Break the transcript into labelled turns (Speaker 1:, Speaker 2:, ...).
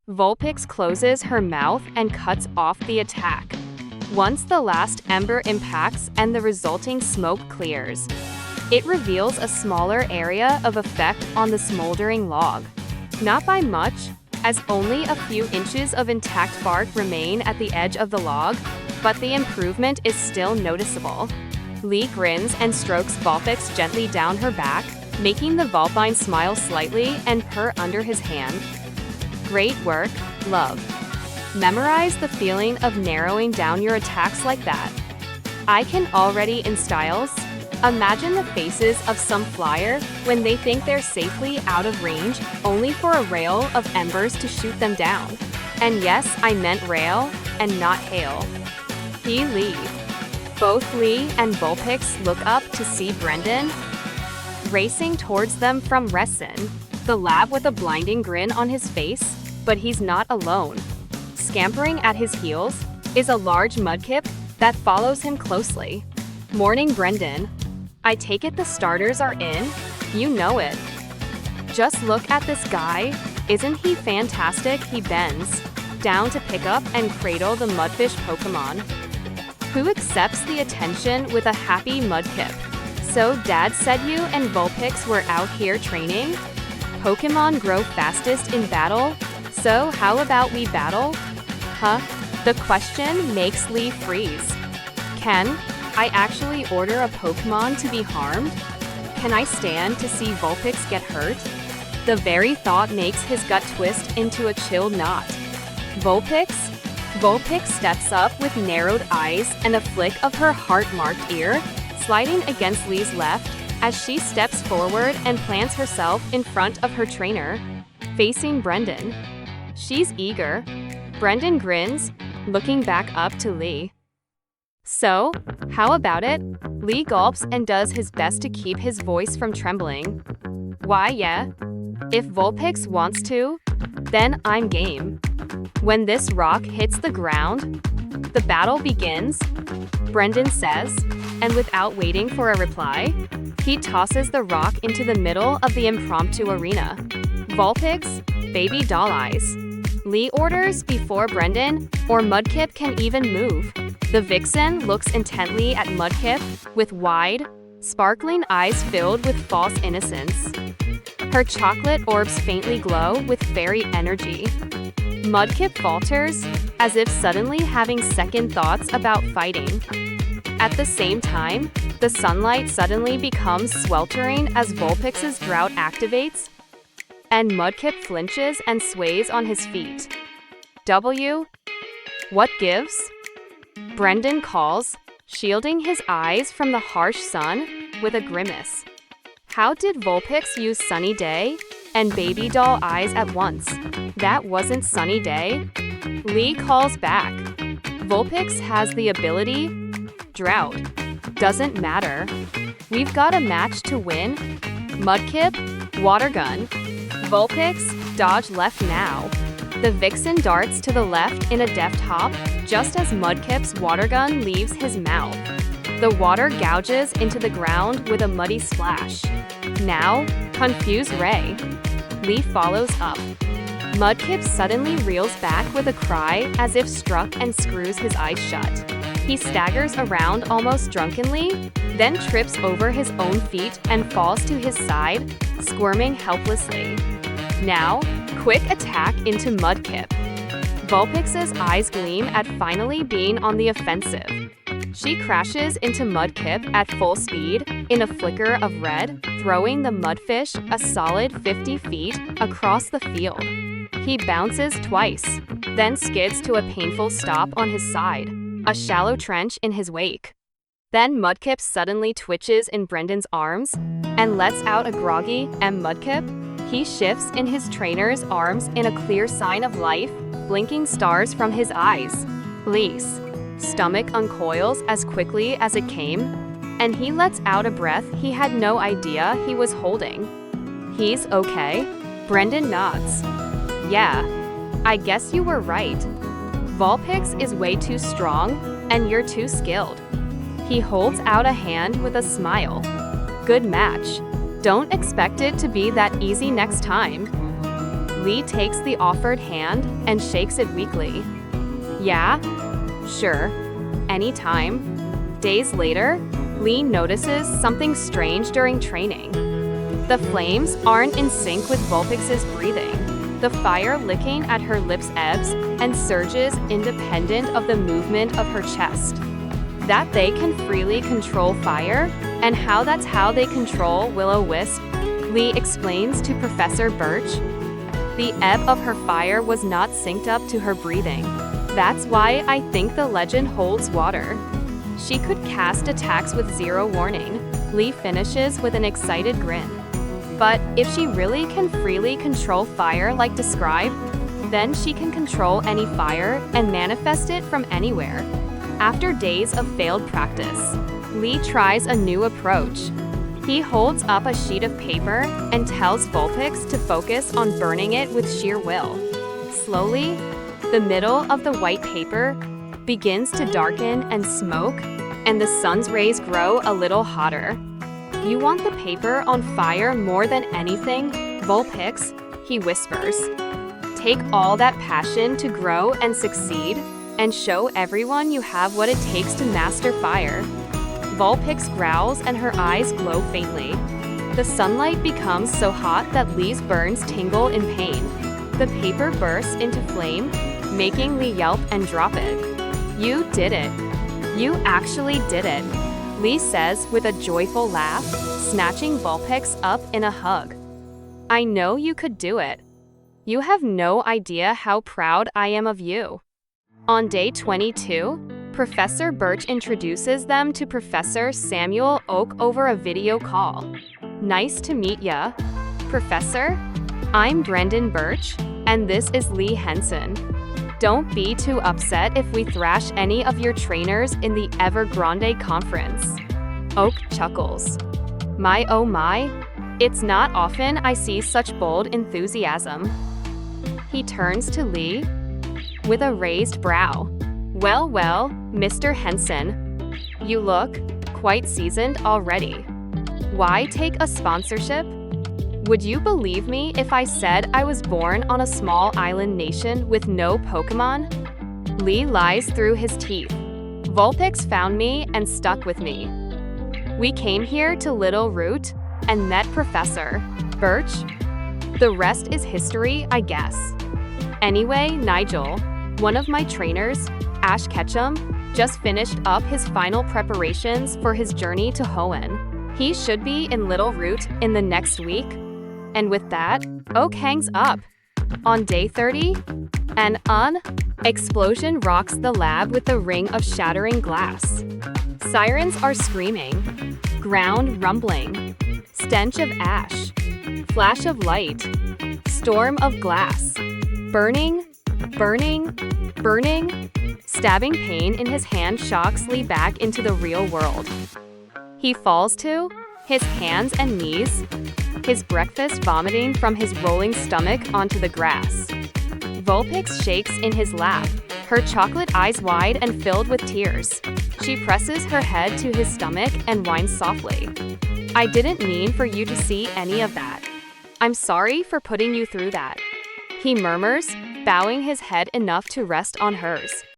Speaker 1: Vulpix closes her mouth and cuts off the attack. Once the last ember impacts and the resulting smoke clears, it reveals a smaller area of effect on the smoldering log. Not by much, as only a few inches of intact bark remain at the edge of the log, but the improvement is still noticeable. Lee grins and strokes Vulpix gently down her back, making the Vulpine smile slightly and purr under his hand. Great work, love. Memorize the feeling of narrowing down your attacks like that. I can already in styles. Imagine the faces of some flyer when they think they're safely out of range, only for a rail of embers to shoot them down. And yes, I meant rail and not hail. Lee. Both Lee and Vulpix look up to see Brendan racing towards them from Resin, the lab with a blinding grin on his face, but he's not alone. Scampering at his heels is a large mudkip that follows him closely. Morning, Brendan. I take it the starters are in? You know it. Just look at this guy. Isn't he fantastic? He bends down to pick up and cradle the mudfish Pokémon. Who accepts the attention with a happy mudkip? So Dad said you and Vulpix were out here training? Pokémon grow fastest in battle, so how about we battle? Huh? The question makes Lee freeze. Can I actually order a Pokémon to be harmed? Can I stand to see Vulpix get hurt? The very thought makes his gut twist into a chilled knot. Vulpix steps up with narrowed eyes and a flick of her heart-marked ear, sliding against Lee's left as she steps forward and plants herself in front of her trainer, facing Brendan. She's eager. Brendan grins, looking back up to Lee. So, how about it? Lee gulps and does his best to keep his voice from trembling. Why, yeah. If Vulpix wants to, then I'm game. When this rock hits the ground, the battle begins, Brendan says, and without waiting for a reply, he tosses the rock into the middle of the impromptu arena. Vulpix, baby doll eyes. Lee orders before Brendan or Mudkip can even move. The vixen looks intently at Mudkip with wide, sparkling eyes filled with false innocence. Her chocolate orbs faintly glow with fairy energy. Mudkip falters, as if suddenly having second thoughts about fighting. At the same time, the sunlight suddenly becomes sweltering as Vulpix's drought activates, and Mudkip flinches and sways on his feet. What gives? Brendan calls, shielding his eyes from the harsh sun with a grimace. How did Vulpix use Sunny Day and baby doll eyes at once? That wasn't Sunny Day. Lee calls back. Vulpix has the ability. Drought. Doesn't matter. We've got a match to win. Mudkip, water gun. Vulpix, dodge left now. The vixen darts to the left in a deft hop, just as Mudkip's water gun leaves his mouth. The water gouges into the ground with a muddy splash. Now, confuse Ray. Lee follows up. Mudkip suddenly reels back with a cry as if struck and screws his eyes shut. He staggers around almost drunkenly, then trips over his own feet and falls to his side, squirming helplessly. Now, quick attack into Mudkip. Vulpix's eyes gleam at finally being on the offensive. She crashes into Mudkip at full speed in a flicker of red, throwing the mudfish a solid 50 feet across the field. He bounces twice, then skids to a painful stop on his side, a shallow trench in his wake. Then Mudkip suddenly twitches in Brendan's arms and lets out a groggy Mudkip. He shifts in his trainer's arms in a clear sign of life, blinking stars from his eyes. Lee's stomach uncoils as quickly as it came, and he lets out a breath he had no idea he was holding. He's okay? Brendan nods. Yeah, I guess you were right. Vulpix is way too strong, and you're too skilled. He holds out a hand with a smile. Good match. Don't expect it to be that easy next time. Lee takes the offered hand and shakes it weakly. Yeah? Sure. Anytime. Days later, Lee notices something strange during training. The flames aren't in sync with Vulpix's breathing. The fire licking at her lips ebbs and surges independent of the movement of her chest. That they can freely control fire, and that's how they control Will-O-Wisp, Lee explains to Professor Birch. The ebb of her fire was not synced up to her breathing. That's why I think the legend holds water. She could cast attacks with zero warning, Lee finishes with an excited grin. But if she really can freely control fire like described, then she can control any fire and manifest it from anywhere. After days of failed practice, Lee tries a new approach. He holds up a sheet of paper and tells Vulpix to focus on burning it with sheer will. Slowly, the middle of the white paper begins to darken and smoke, and the sun's rays grow a little hotter. You want the paper on fire more than anything, Vulpix, he whispers. Take all that passion to grow and succeed, and show everyone you have what it takes to master fire. Vulpix growls and her eyes glow faintly. The sunlight becomes so hot that Lee's burns tingle in pain. The paper bursts into flame, making Lee yelp and drop it. You did it. You actually did it, Lee says with a joyful laugh, snatching Vulpix up in a hug. I know you could do it. You have no idea how proud I am of you. On day 22, Professor Birch introduces them to Professor Samuel Oak over a video call. Nice to meet ya. Professor, I'm Brendan Birch, and this is Lee Henson. Don't be too upset if we thrash any of your trainers in the Evergrande conference. Oak chuckles. My oh my, it's not often I see such bold enthusiasm. He turns to Lee with a raised brow. Well, Mr. Henson, you look quite seasoned already. Why take a sponsorship? Would you believe me if I said I was born on a small island nation with no Pokémon? Lee lies through his teeth. Vulpix found me and stuck with me. We came here to Little Root and met Professor Birch. The rest is history, I guess. Anyway, Nigel, one of my trainers, Ash Ketchum, just finished up his final preparations for his journey to Hoenn. He should be in Little Root in the next week. And with that, Oak hangs up. On day 30, an explosion rocks the lab with a ring of shattering glass. Sirens are screaming, ground rumbling, stench of ash, flash of light, storm of glass, burning, stabbing pain in his hand shocks Lee back into the real world. He falls to his hands and knees, his breakfast vomiting from his rolling stomach onto the grass. Vulpix shakes in his lap, her chocolate eyes wide and filled with tears. She presses her head to his stomach and whines softly. I didn't mean for you to see any of that. I'm sorry for putting you through that. He murmurs, bowing his head enough to rest on hers.